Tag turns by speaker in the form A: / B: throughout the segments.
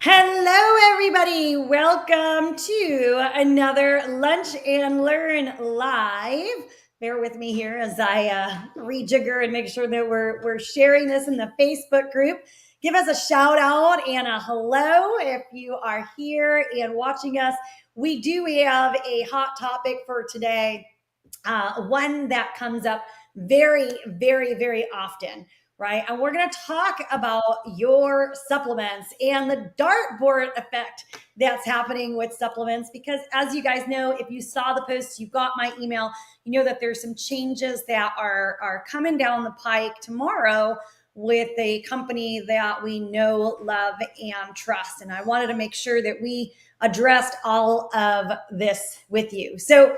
A: Hello, everybody. Welcome to another Lunch and Learn Live. Bear with me here as I rejigger and make sure that we're sharing this in the Facebook group. Give us a shout out and a hello if you are here and watching us. We do have a hot topic for today, one that comes up very, very, very often, right? And we're going to talk about your supplements and the dartboard effect that's happening with supplements. Because as you guys know, if you saw the post, you got my email, you know that there's some changes that are coming down the pike tomorrow with a company that we know, love, and trust. And I wanted to make sure that we addressed all of this with you. So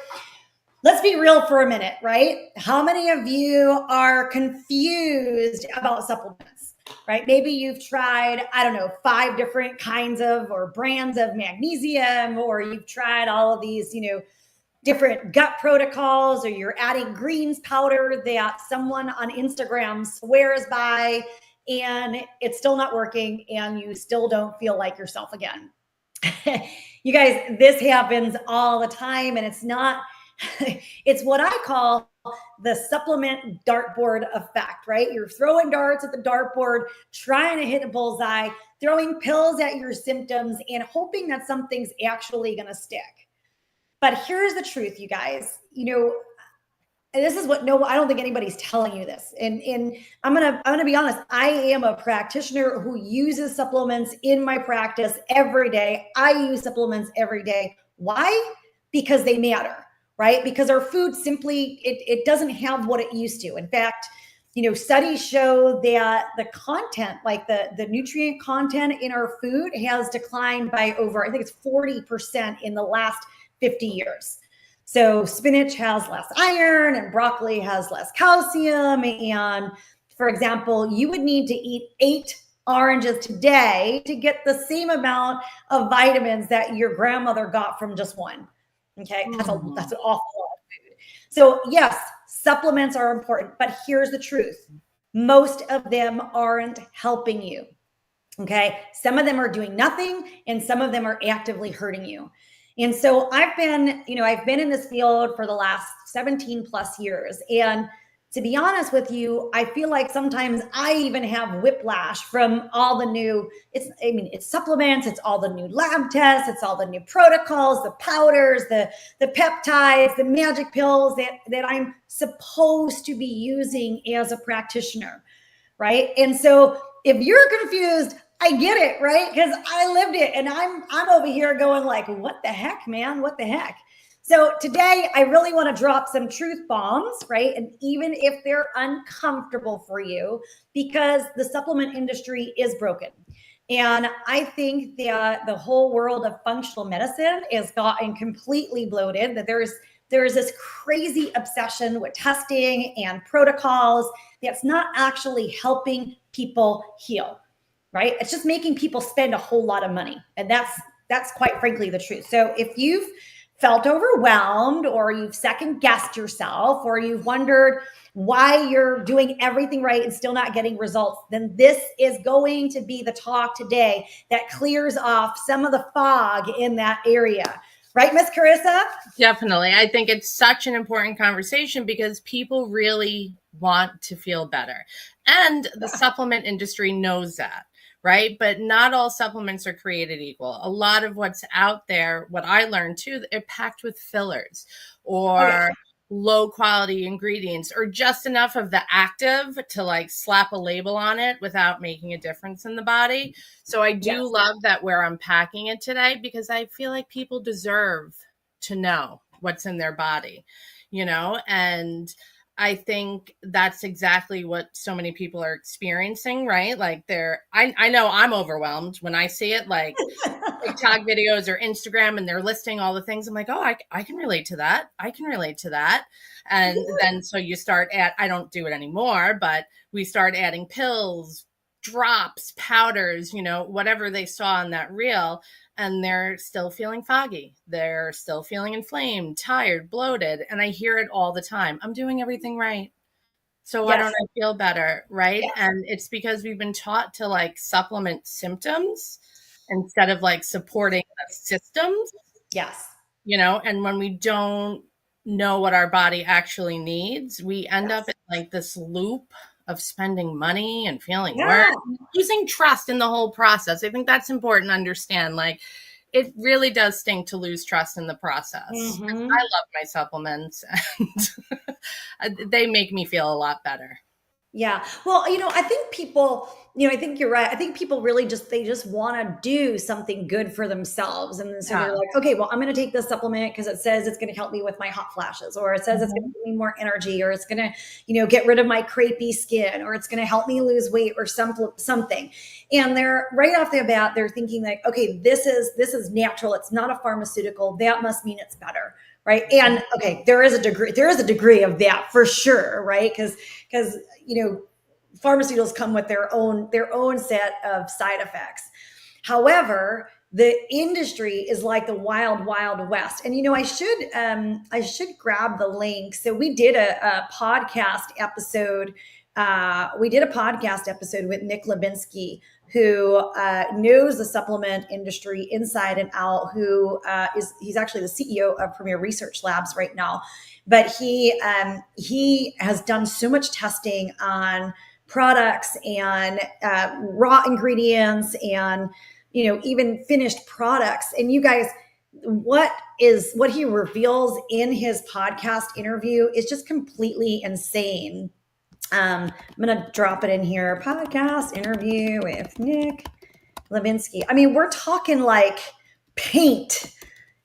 A: let's be real for a minute, right? How many of you are confused about supplements, right? Maybe you've tried, I don't know, 5 different kinds of or brands of magnesium, or you've tried all of these, different gut protocols, or you're adding greens powder that someone on Instagram swears by, and it's still not working, and you still don't feel like yourself again. You guys, this happens all the time, and it's not it's what I call the supplement dartboard effect, right? You're throwing darts at the dartboard, trying to hit a bullseye, throwing pills at your symptoms, and hoping that something's actually going to stick. But here's the truth, you guys. And this is what I don't think anybody's telling you this. And I'm gonna be honest. I am a practitioner who uses supplements in my practice every day. I use supplements every day. Why? Because they matter, right? Because our food simply it doesn't have what it used to. In fact, studies show that the content, like the nutrient content in our food, has declined by over, I think it's 40% in the last 50 years. So spinach has less iron and broccoli has less calcium. And for example, you would need to eat 8 oranges today to get the same amount of vitamins that your grandmother got from just one. Okay, that's an awful lot of food. So yes, supplements are important, but here's the truth. Most of them aren't helping you. Okay, some of them are doing nothing and some of them are actively hurting you. And so I've been in this field for the last 17 plus years. And to be honest with you, I feel like sometimes I even have whiplash from all the new, it's supplements, it's all the new lab tests, it's all the new protocols, the powders, the peptides, the magic pills that I'm supposed to be using as a practitioner, right? And so if you're confused, I get it, right? Because I lived it, and I'm over here going like, what the heck, man? What the heck? So today I really want to drop some truth bombs, right? And even if they're uncomfortable for you, because the supplement industry is broken. And I think that the whole world of functional medicine has gotten completely bloated, that there is this crazy obsession with testing and protocols that's not actually helping people heal, right? It's just making people spend a whole lot of money. And that's quite frankly the truth. So if you've felt overwhelmed, or you've second guessed yourself, or you've wondered why you're doing everything right and still not getting results, then this is going to be the talk today that clears off some of the fog in that area. Right, Miss Carissa?
B: Definitely. I think it's such an important conversation because people really want to feel better. And the supplement industry knows that, right? But not all supplements are created equal. A lot of what's out there, what I learned too, they're packed with fillers or low quality ingredients, or just enough of the active to like slap a label on it without making a difference in the body. So I do love that we're unpacking it today, because I feel like people deserve to know what's in their body, and I think that's exactly what so many people are experiencing, right? Like I know I'm overwhelmed when I see it, like TikTok videos or Instagram, and they're listing all the things. I'm like, oh, I can relate to that. I can relate to that. And then so you start I don't do it anymore, but we start adding pills, drops, powders, whatever they saw in that reel, and they're still feeling foggy. They're still feeling inflamed, tired, bloated. And I hear it all the time. I'm doing everything right. So why don't I feel better? Right. And it's because we've been taught to like supplement symptoms instead of like supporting the systems,
A: Yes.
B: and when we don't know what our body actually needs, we end up in like this loop of spending money and feeling worse, losing trust in the whole process. I think that's important to understand. Like, it really does stink to lose trust in the process. I love my supplements and they make me feel a lot better.
A: Yeah. Well, I think people, I think you're right. I think people really they just want to do something good for themselves. And then so they're like, okay, well, I'm going to take this supplement because it says it's going to help me with my hot flashes, or it says it's going to give me more energy, or it's going to, get rid of my crepey skin, or it's going to help me lose weight or something. And they're right off the bat, they're thinking like, okay, this is natural. It's not a pharmaceutical. That must mean it's better. Right. And okay, there is a degree of that for sure. Right. Because pharmaceuticals come with their own set of side effects. However, the industry is like the wild, wild west. And, I should grab the link. So we did a podcast episode. With Nick Levinsky, who knows the supplement industry inside and out, he's actually the CEO of Premier Research Labs right now. But he has done so much testing on products and raw ingredients and, even finished products. And you guys, what he reveals in his podcast interview is just completely insane. I'm going to drop it in here. Podcast interview with Nick Levinsky. I mean, we're talking like paint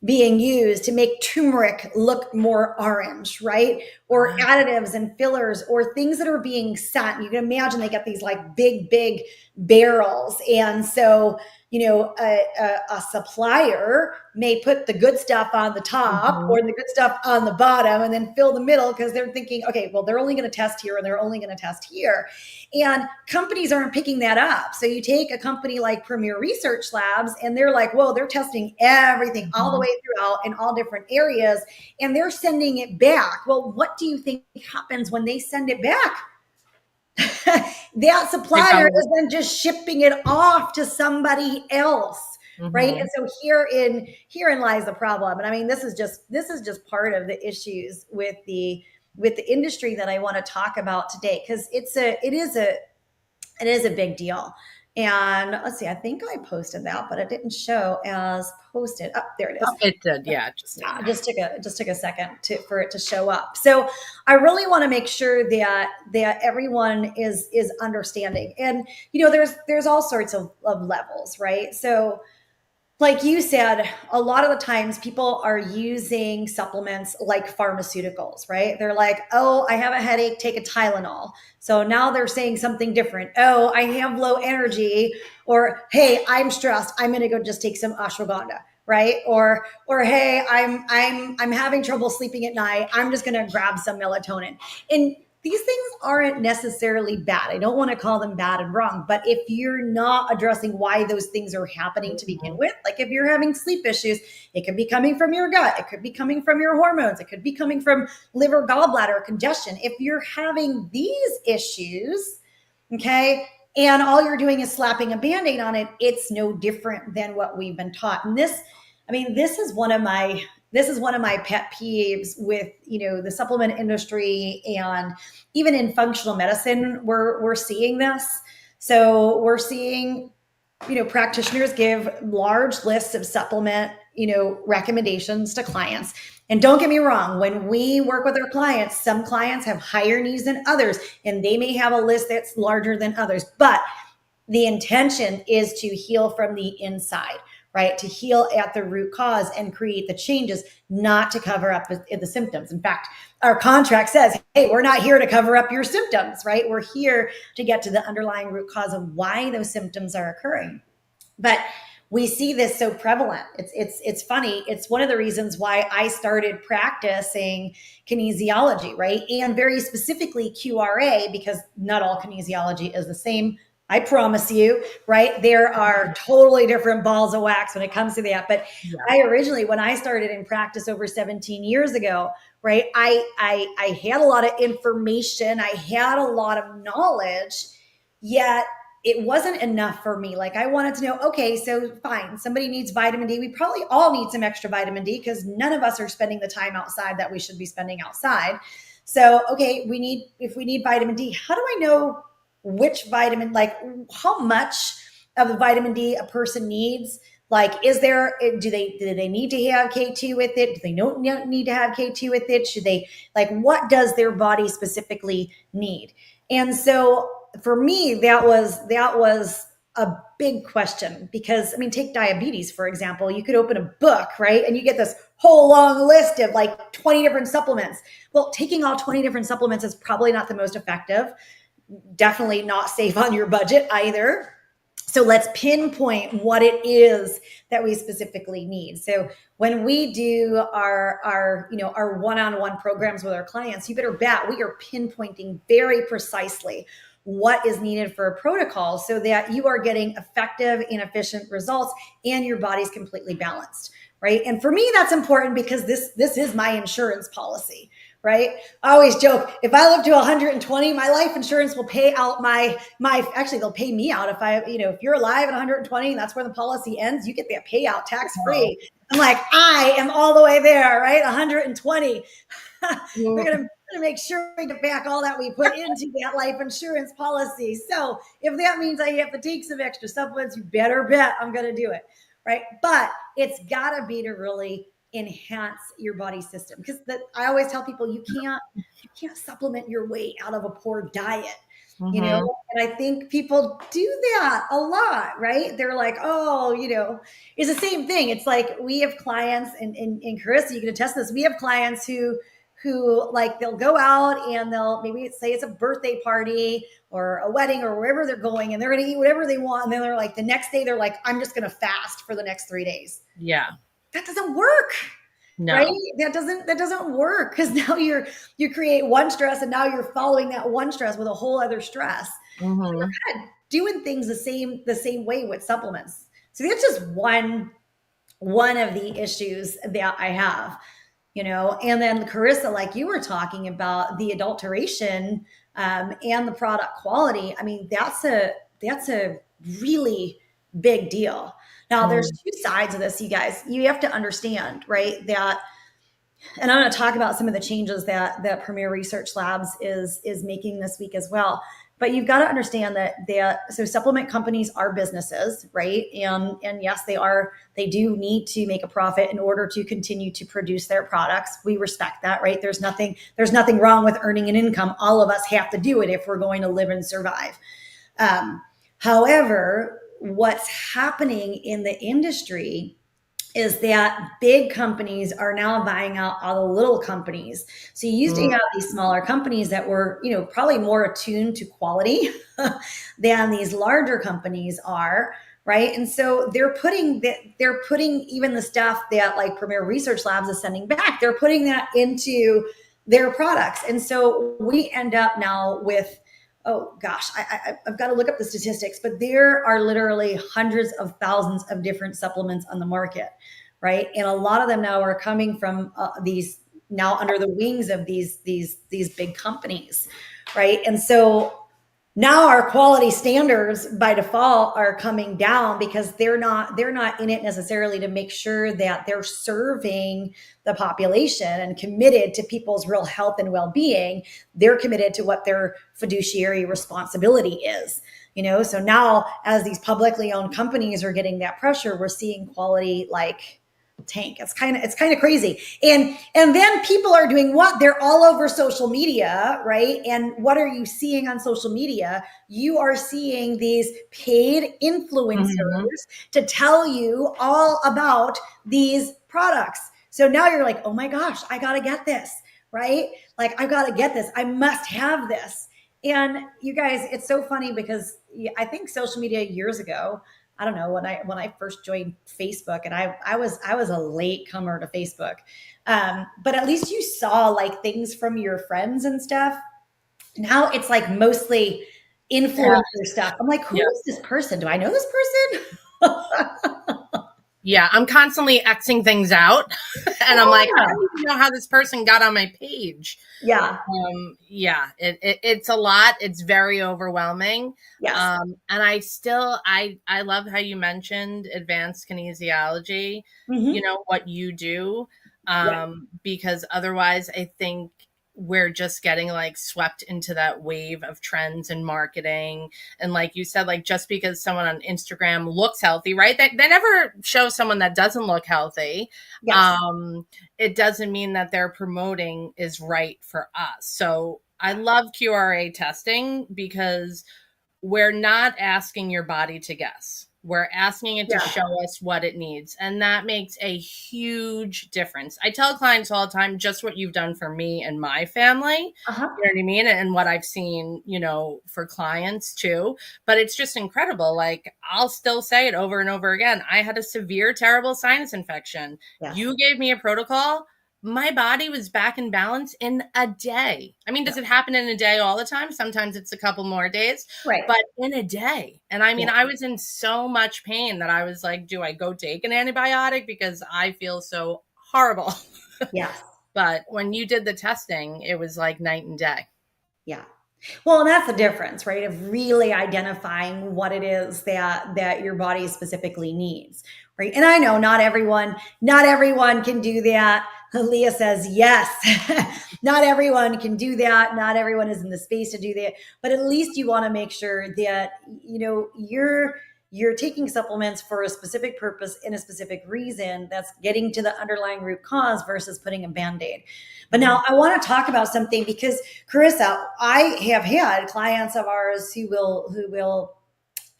A: being used to make turmeric look more orange, right? Or additives and fillers or things that are being sent. You can imagine they get these like big, big barrels. And so, a supplier may put the good stuff on the top or the good stuff on the bottom and then fill the middle because they're thinking, okay, well, they're only going to test here and they're only going to test here. And companies aren't picking that up. So you take a company like Premier Research Labs and they're like, whoa, they're testing everything all the way throughout in all different areas and they're sending it back. Well, what do you think happens when they send it back? That supplier is then just shipping it off to somebody else. Right. And so herein lies the problem. And I mean, this is just part of the issues with the industry that I want to talk about today, because it is a big deal. And let's see, I think I posted that, but it didn't show as posted. Oh, there it is.
B: Oh, it did. Yeah.
A: It just took a second for it to show up. So I really want to make sure that everyone is understanding. And, there's all sorts of levels, right? So like you said, a lot of the times people are using supplements like pharmaceuticals, right? They're like, oh, I have a headache, take a Tylenol. So now they're saying something different. Oh, I have low energy, or, hey, I'm stressed, I'm going to go just take some ashwagandha, right? Or hey, I'm having trouble sleeping at night, I'm just going to grab some melatonin. And these things aren't necessarily bad. I don't want to call them bad and wrong, but if you're not addressing why those things are happening to begin with, like if you're having sleep issues, it could be coming from your gut. It could be coming from your hormones. It could be coming from liver, gallbladder congestion. If you're having these issues, okay, and all you're doing is slapping a Band-Aid on it, it's no different than what we've been taught. And this is one of my pet peeves with, the supplement industry, and even in functional medicine, we're seeing this. So we're seeing, practitioners give large lists of supplement, recommendations to clients. And don't get me wrong, when we work with our clients, some clients have higher needs than others, and they may have a list that's larger than others. But the intention is to heal from the inside, right? To heal at the root cause and create the changes, not to cover up the symptoms. In fact, our contract says, hey, we're not here to cover up your symptoms, right? We're here to get to the underlying root cause of why those symptoms are occurring. But we see this so prevalent. It's funny. It's one of the reasons why I started practicing kinesiology, right? And very specifically QRA, because not all kinesiology is the same. I promise you, right? There are totally different balls of wax when it comes to that. But yeah. I originally, when I started in practice over 17 years ago, right, I had a lot of information. I had a lot of knowledge, yet it wasn't enough for me. Like I wanted to know, okay, so fine, somebody needs vitamin D. We probably all need some extra vitamin D because none of us are spending the time outside that we should be spending outside. So, okay, if we need vitamin D, how do I know which vitamin, like how much of the vitamin D a person needs? Like, do they need to have K2 with it? Do they don't need to have K2 with it? Should they, like, what does their body specifically need? And so for me, that was a big question because, I mean, take diabetes, for example. You could open a book, right? And you get this whole long list of like 20 different supplements. Well, taking all 20 different supplements is probably not the most effective. Definitely not safe on your budget either. So let's pinpoint what it is that we specifically need. So when we do our one-on-one programs with our clients, you better bet we are pinpointing very precisely what is needed for a protocol so that you are getting effective and efficient results and your body's completely balanced, right? And for me, that's important because this is my insurance policy, right? I always joke, if I live to 120, my life insurance will pay out actually they'll pay me out if you're alive at 120 and that's where the policy ends, you get that payout tax free. I'm like, I am all the way there, right? 120. We're going to make sure we get back all that we put into that life insurance policy. So if that means I have to take some extra supplements, you better bet I'm going to do it, right? But it's got to be to really enhance your body system, because I always tell people you can't supplement your way out of a poor diet. You know, and I think people do that a lot, right? They're like, oh, it's the same thing. It's like we have clients, and Carissa, you can attest to this. We have clients who like they'll go out and they'll maybe say it's a birthday party or a wedding or wherever they're going, and they're going to eat whatever they want. And then they're like, the next day they're like, I'm just going to fast for the next 3 days.
B: Yeah.
A: That doesn't work. No. Right? That doesn't work, because now you create one stress and now you're following that one stress with a whole other stress. So you're kind of doing things the same way with supplements. So that's just one of the issues that I have, and then Carissa, like you were talking about the adulteration and the product quality. I mean, that's a really big deal. Now, there's two sides of this, you guys. You have to understand, right, that, and I'm going to talk about some of the changes that Premier Research Labs is making this week as well. But you've got to understand that so supplement companies are businesses, right? And yes, they do need to make a profit in order to continue to produce their products. We respect that, right? There's nothing wrong with earning an income. All of us have to do it if we're going to live and survive. However, what's happening in the industry is that big companies are now buying out all the little companies. So you used to have these smaller companies that were, probably more attuned to quality than these larger companies are, right? And so they're putting even the stuff that like Premier Research Labs is sending back, they're putting that into their products. And so we end up now with, oh gosh, I've got to look up the statistics, but there are literally hundreds of thousands of different supplements on the market, right? And a lot of them now are coming from these now under the wings of these big companies, right? And so now our quality standards by default are coming down because they're not in it necessarily to make sure that they're serving the population and committed to people's real health and well-being. They're committed to what their fiduciary responsibility is. So now as these publicly owned companies are getting that pressure, we're seeing quality like tank. It's kind of crazy. And then people are doing what? They're all over social media, right? And what are you seeing on social media? You are seeing these paid influencers to tell you all about these products. So now you're like, oh my gosh, I got to get this, right? Like, I've got to get this. I must have this. And you guys, it's so funny because I think social media years ago, I don't know, when I first joined Facebook, and I was a late comer to Facebook. But at least you saw like things from your friends and stuff. Now it's like mostly influencer stuff. I'm like, who is this person? Do I know this person?
B: Yeah, I'm constantly Xing things out And I'm like, I don't even know how this person got on my page.
A: Yeah.
B: It's a lot. It's very overwhelming.
A: Yes.
B: And I love how you mentioned advanced kinesiology,
A: Mm-hmm.
B: what you do.
A: Yeah.
B: Because otherwise I think we're just getting like swept into that wave of trends and marketing. And like you said, like just because someone on Instagram looks healthy, right? They never show someone that doesn't look healthy.
A: Yes.
B: It doesn't mean that they're promoting is right for us. So I love QRA testing because we're not asking your body to guess. We're asking it to show us what it needs. And that makes a huge difference. I tell clients all the time, just what you've done for me and my family,
A: Uh-huh.
B: you know what I mean? And what I've seen, for clients too. But it's just incredible. Like I'll still say it over and over again. I had a severe, terrible sinus infection.
A: Yes.
B: You gave me a protocol. My body was back in balance in a day. I mean, does it happen in a day all the time? Sometimes it's a couple more days,
A: Right.
B: but in a day. And I mean, I was in so much pain that I was like, do I go take an antibiotic because I feel so horrible?
A: Yes.
B: But when you did the testing, it was like night and day.
A: Yeah. Well, and that's the difference, right? Of really identifying what it is that your body specifically needs, right? And I know not everyone can do that. Leah says yes. Not everyone can do that. Not everyone is in the space to do that. But at least you want to make sure that you're taking supplements for a specific purpose in a specific reason that's getting to the underlying root cause versus putting a band-aid. But now I want to talk about something because Carissa, I have had clients of ours who will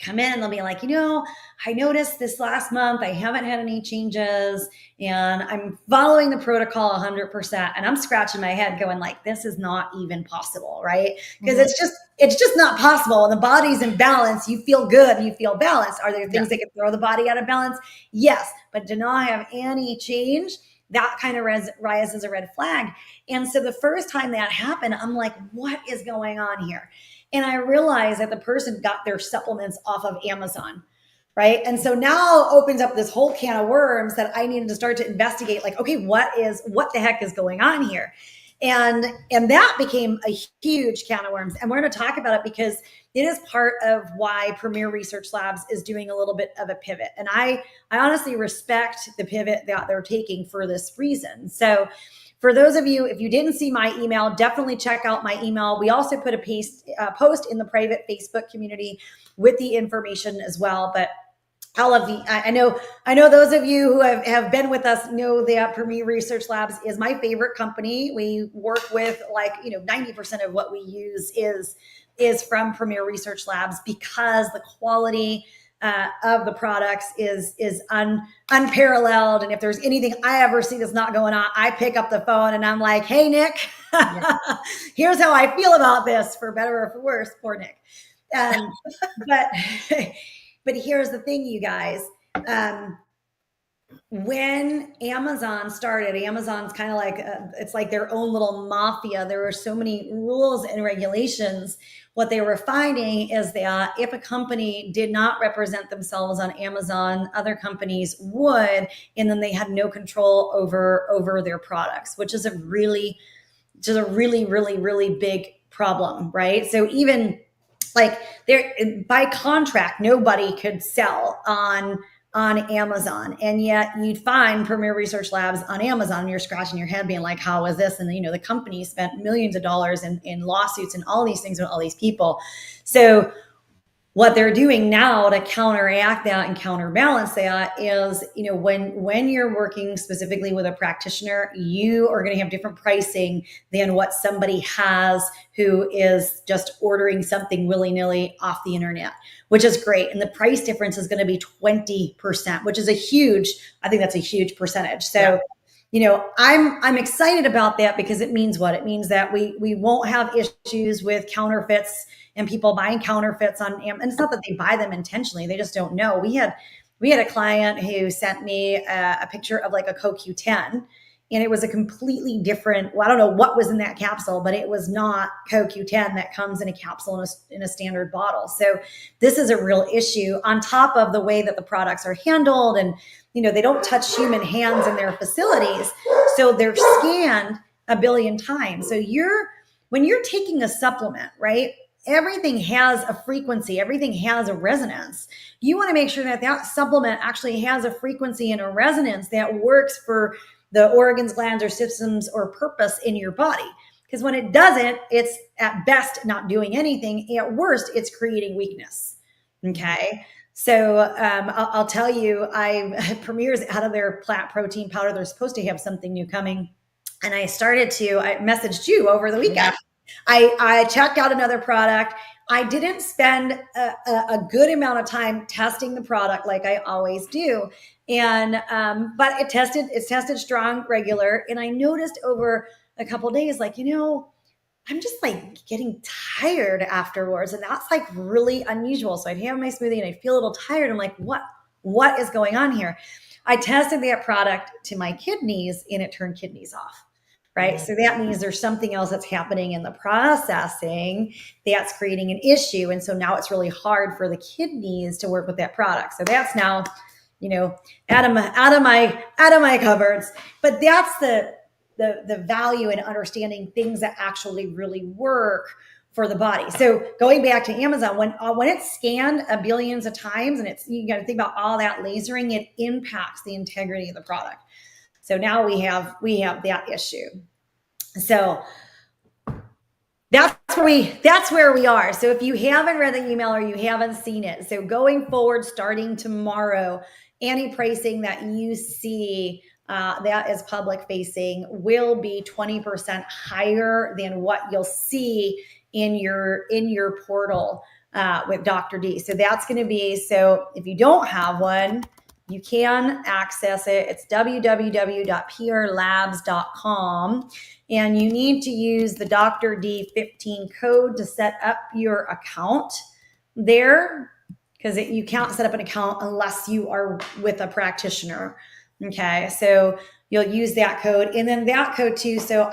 A: come in and they'll be like, I noticed this last month, I haven't had any changes and I'm following the protocol 100%. And I'm scratching my head going like, this is not even possible, right? Because it's just not possible. When the body's in balance, you feel good and you feel balanced. Are there things that can throw the body out of balance? Yes. But to not have any change, that kind of rises a red flag. And so the first time that happened, I'm like, what is going on here? And I realized that the person got their supplements off of Amazon, right? And so now opens up this whole can of worms that I needed to start to investigate, like, okay, what the heck is going on here? And that became a huge can of worms. And we're going to talk about it because it is part of why Premier Research Labs is doing a little bit of a pivot. And I honestly respect the pivot that they're taking for this reason. So for those of you, if you didn't see my email, definitely check out my email. We also put a post in the private Facebook community with the information as well. But all of the, I know those of you who have been with us know that Premier Research Labs is my favorite company. We work with 90% of what we use is from Premier Research Labs because the quality of the products is unparalleled. And if there's anything I ever see that's not going on, I pick up the phone and I'm like, hey, Nick, here's how I feel about this, for better or for worse. Poor Nick. But here's the thing, you guys. When Amazon started, Amazon's kind of like, it's like their own little mafia. There were so many rules and regulations. What they were finding is that if a company did not represent themselves on Amazon, other companies would, and then they had no control over their products, which is a really, really, really big problem, right? So even like by contract, nobody could sell on Amazon. And yet you'd find Premier Research Labs on Amazon and you're scratching your head being like, how is this? And the company spent millions of dollars in lawsuits and all these things with all these people. So what they're doing now to counteract that and counterbalance that is, when you're working specifically with a practitioner, you are going to have different pricing than what somebody has who is just ordering something willy-nilly off the internet, which is great. And the price difference is going to be 20%, which is I think that's a huge percentage. So, I'm excited about that because it means what? It means that we won't have issues with counterfeits and people buying counterfeits on Amazon. And it's not that they buy them intentionally. They just don't know. We had a client who sent me a picture of like a CoQ10 and it was a completely different, well, I don't know what was in that capsule, but it was not CoQ10 that comes in a capsule in a standard bottle. So this is a real issue on top of the way that the products are handled. And, they don't touch human hands in their facilities. So they're scanned a billion times. So when you're taking a supplement, right? Everything has a frequency, everything has a resonance. You want to make sure that that supplement actually has a frequency and a resonance that works for the organs, glands, or systems or purpose in your body. Because when it doesn't, it's at best not doing anything. At worst, it's creating weakness. Okay. So I'll tell you, Premier's out of their plant protein powder. They're supposed to have something new coming. And I messaged you over the weekend. Yeah. I checked out another product. I didn't spend a good amount of time testing the product like I always do. And, but it's tested strong, regular. And I noticed over a couple of days, I'm just getting tired afterwards. And that's really unusual. So I'd have my smoothie and I'd feel a little tired. I'm like, what is going on here? I tested that product to my kidneys and it turned kidneys off. Right. So that means there's something else that's happening in the processing that's creating an issue. And so now it's really hard for the kidneys to work with that product. So that's now, out of my cupboards. But that's the value in understanding things that actually really work for the body. So going back to Amazon, when it's scanned billions of times, and you got to think about all that lasering, it impacts the integrity of the product. So now we have that issue. So that's where we are. So if you haven't read the email or you haven't seen it, so going forward, starting tomorrow, any pricing that you see that is public facing will be 20% higher than what you'll see in your portal with Dr. D. So that's going to be, so if you don't have one, you can access it. It's www.prlabs.com. And you need to use the Dr. D15 code to set up your account there, because you can't set up an account unless you are with a practitioner. Okay, so you'll use that code. And then that code too. So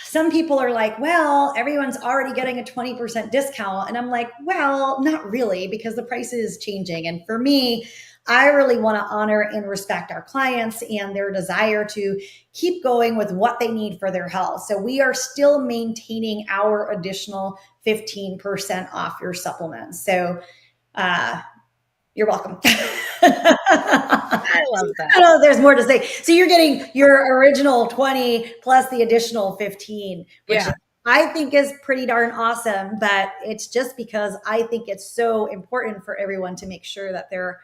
A: some people are like, well, everyone's already getting a 20% discount. And I'm like, well, not really, because the price is changing. And for me, I really want to honor and respect our clients and their desire to keep going with what they need for their health. So we are still maintaining our additional 15% off your supplements. So you're welcome.
B: I love that.
A: I know there's more to say. So you're getting your original 20 plus the additional 15, which I think is pretty darn awesome. But it's just because I think it's so important for everyone to make sure that they're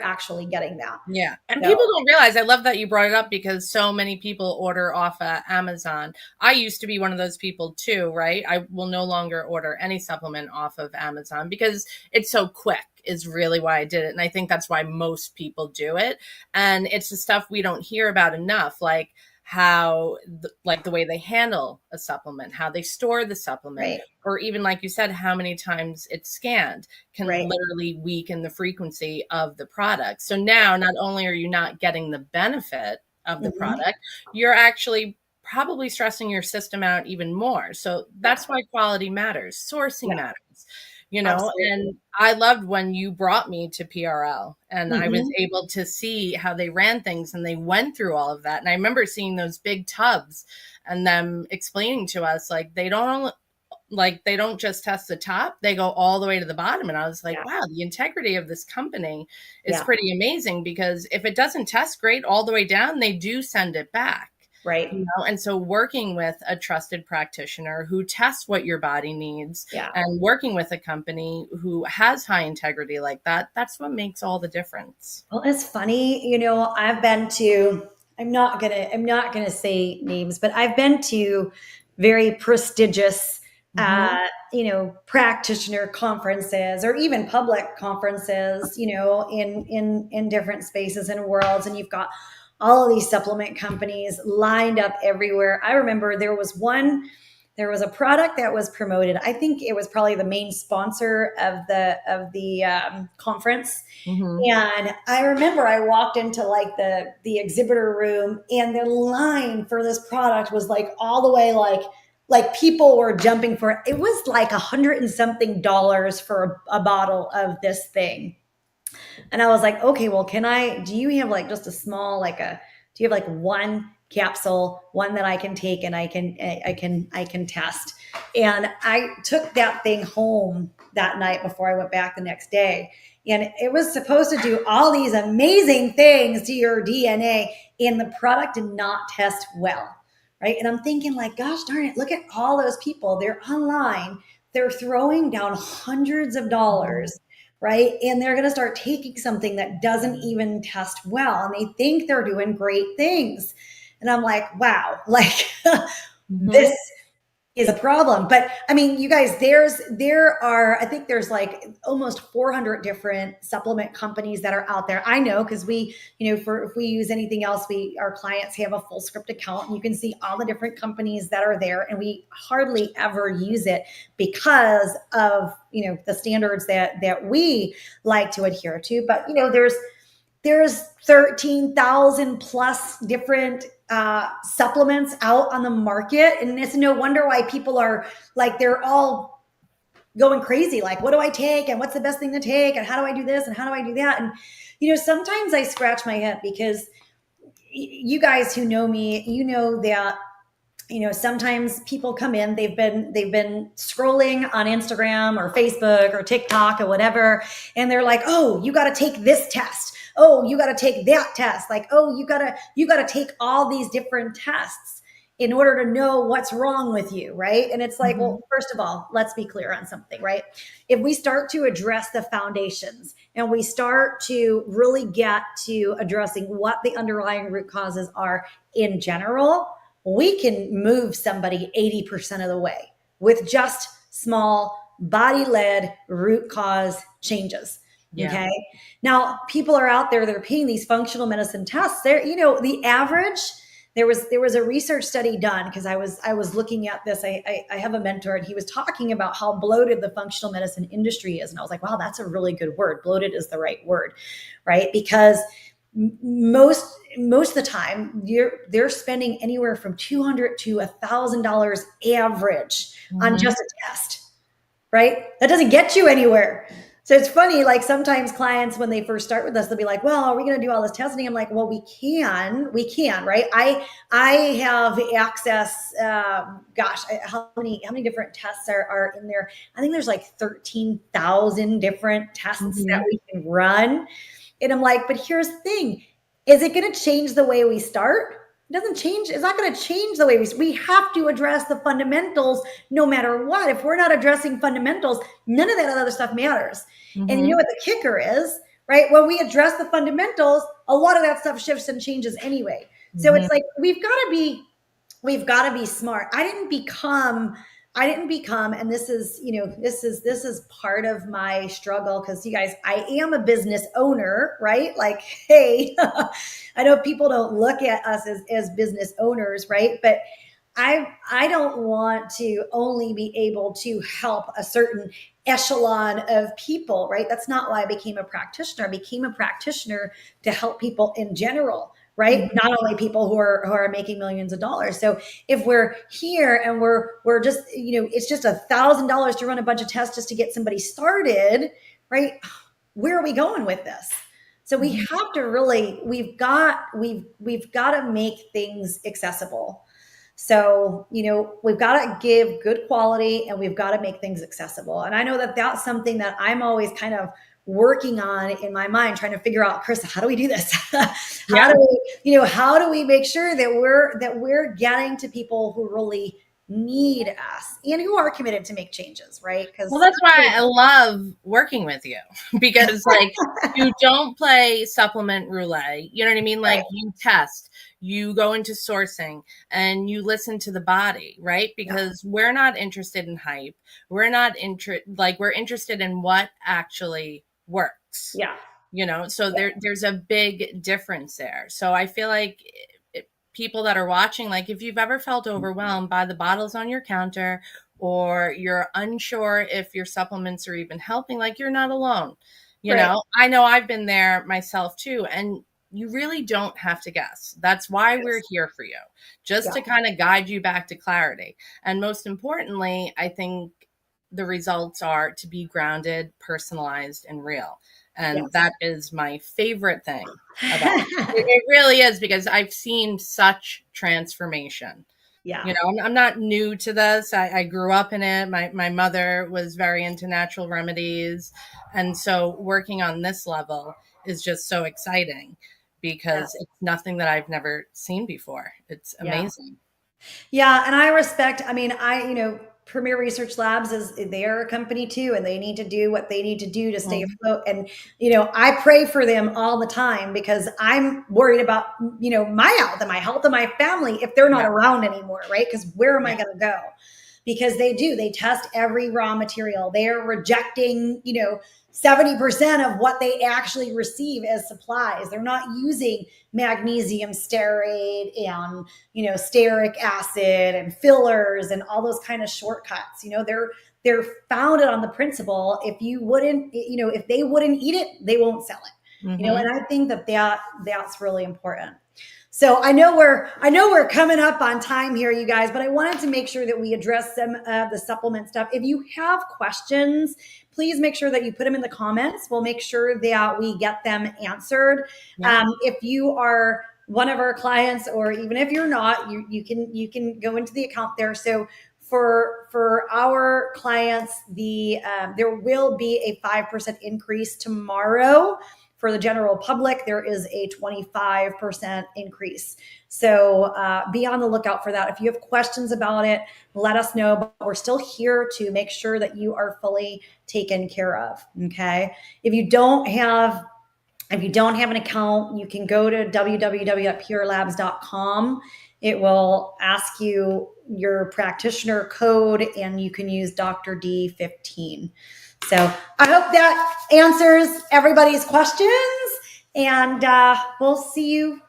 A: actually getting that.
B: Yeah. And people don't realize, I love that you brought it up, because so many people order off of Amazon. I used to be one of those people too, right? I will no longer order any supplement off of Amazon because it's so quick, is really why I did it. And I think that's why most people do it. And it's the stuff we don't hear about enough, like how the way they handle a supplement, how they store the supplement, right, or even like you said, how many times it's scanned can literally weaken the frequency of the product. So now not only are you not getting the benefit of the product, you're actually probably stressing your system out even more. So that's why quality matters, sourcing matters. Absolutely. And I loved when you brought me to PRL and I was able to see how they ran things and they went through all of that. And I remember seeing those big tubs and them explaining to us, they don't just test the top, they go all the way to the bottom. And I was like, wow, the integrity of this company is pretty amazing, because if it doesn't test great all the way down, they do send it back.
A: Right.
B: And so working with a trusted practitioner who tests what your body needs and working with a company who has high integrity like that, that's what makes all the difference.
A: Well, it's funny, I've been to, I'm not gonna say names, but I've been to very prestigious, practitioner conferences or even public conferences, in different spaces and worlds. And you've got all of these supplement companies lined up everywhere. I remember there was one there was a product that was promoted. I think it was probably the main sponsor of the conference.
B: Mhm.
A: And I remember I walked into like the exhibitor room, and the line for this product was like all the way like people were jumping for it. It was like $100 and something for a bottle of this thing. And I was like, okay, well, do you have like just a small, do you have like one capsule, one that I can take and I can test? And I took that thing home that night before I went back the next day. And it was supposed to do all these amazing things to your DNA, and the product did not test well. Right. And I'm thinking, like, gosh darn it, look at all those people. They're online. They're throwing down hundreds of dollars, right? And they're going to start taking something that doesn't even test well, and they think they're doing great things. And I'm like, wow, like
B: Mhm.
A: this is a problem. But I mean, you guys, I think there's like almost 400 different supplement companies that are out there. I know, because if we use anything else, our clients have a full script account, and you can see all the different companies that are there, and we hardly ever use it because of, the standards that we like to adhere to. But there's 13,000 plus different supplements out on the market. And it's no wonder why people are like, they're all going crazy. Like, what do I take? And what's the best thing to take? And how do I do this? And how do I do that? And, sometimes I scratch my head, because you guys who know me, that sometimes people come in, they've been scrolling on Instagram or Facebook or TikTok or whatever, and they're like, oh, you got to take this test, oh, you got to take that test, like, oh, you got to take all these different tests in order to know what's wrong with you, right? And it's like, well,
B: Mhm.
A: first of all, let's be clear on something, right? If we start to address the foundations, and we start to really get to addressing what the underlying root causes are in general, we can move somebody 80% of the way with just small body led root cause changes.
B: Yeah.
A: Okay. Now, people are out there that are paying these functional medicine tests. The average, there was a research study done, because I was looking at this. I have a mentor, and he was talking about how bloated the functional medicine industry is. And I was like, wow, that's a really good word. Bloated is the right word, right? Because most of the time they're spending anywhere from $200 to $1,000 average on
B: Mhm.
A: just a test, right? That doesn't get you anywhere. So it's funny, like sometimes clients, when they first start with us, they'll be like, well, are we going to do all this testing? I'm like, well, we can, right? I have access. Gosh, how many different tests are in there? I think there's like 13,000 different tests that
B: Mhm.
A: we can run. And I'm like, but here's the thing. Is it going to change the way we start? It doesn't change. It's not going to change the way we have to address the fundamentals no matter what. If we're not addressing fundamentals, none of that other stuff matters. And you know
B: Mhm.
A: what the kicker is, right? When we address the fundamentals, a lot of that stuff shifts and changes anyway. So it's
B: Mhm.
A: like we've got to be smart. I didn't become, and this is part of my struggle, because you guys, I am a business owner, right? Like, hey, I know people don't look at us as business owners, right? But I don't want to only be able to help a certain echelon of people, right? That's not why I became a practitioner. I became a practitioner to help people in general, right?
B: Mhm.
A: Not only people who are making millions of dollars. So if we're here and we're just, it's just $1,000 to run a bunch of tests just to get somebody started, right? Where are we going with this? So we
B: Mhm.
A: have to really, we've got to make things accessible. So, we've got to give good quality, and we've got to make things accessible. And I know that that's something that I'm always kind of working on in my mind, trying to figure out, Chris, how do we do this?
B: Yeah.
A: How do we make sure that we're getting to people who really need us and who are committed to make changes, right?
B: Well,
A: Because
B: that's why I love working with you because, like, you don't play supplement roulette. You know what I mean?
A: right.
B: Like, you test, you go into sourcing, and you listen to the body, right?
A: Yeah.
B: Because we're not interested in hype. We're not we're interested in what actually works.
A: Yeah.
B: So
A: Yeah.
B: there's a big difference there. So I feel like people that are watching, like if you've ever felt overwhelmed by the bottles on your counter, or you're unsure if your supplements are even helping, like you're not alone. You
A: Right.
B: know, I know I've been there myself too. And you really don't have to guess. That's why we're here for you, just to kind of guide you back to clarity. And most importantly, I think the results are to be grounded, personalized, and real. And that is my favorite thing about it. It really is, because I've seen such transformation.
A: Yeah.
B: You know, I'm not new to this. I grew up in it. My mother was very into natural remedies. And so working on this level is just so exciting, because it's nothing that I've never seen before. It's amazing.
A: Yeah. And I respect, I mean, Premier Research Labs they're a company too, and they need to do what they need to do to stay afloat. And, I pray for them all the time, because I'm worried about, my health and my health of my family if they're not around anymore, right? Because where am I going to go? Because they test every raw material. They're rejecting, 70% of what they actually receive as supplies. They're not using magnesium stearate and, stearic acid and fillers and all those kind of shortcuts. They're founded on the principle, if they wouldn't eat it, they won't sell it. And I think that's really important. So I know we're coming up on time here, you guys, but I wanted to make sure that we address some of the supplement stuff. If you have questions, please make sure that you put them in the comments. We'll make sure that we get them answered. If you are one of our clients, or even if you're not, you can go into the account there. So for our clients, there will be a 5% increase tomorrow. For the general public, there is a 25% increase. So be on the lookout for that. If you have questions about it, let us know. But we're still here to make sure that you are fully taken care of. Okay. If you don't have an account, you can go to www.purelabs.com. It will ask you your practitioner code, and you can use Dr. D15. So I hope that answers everybody's questions, and we'll see you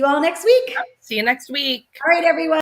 A: all next week.
B: See you next week.
A: All right, everyone.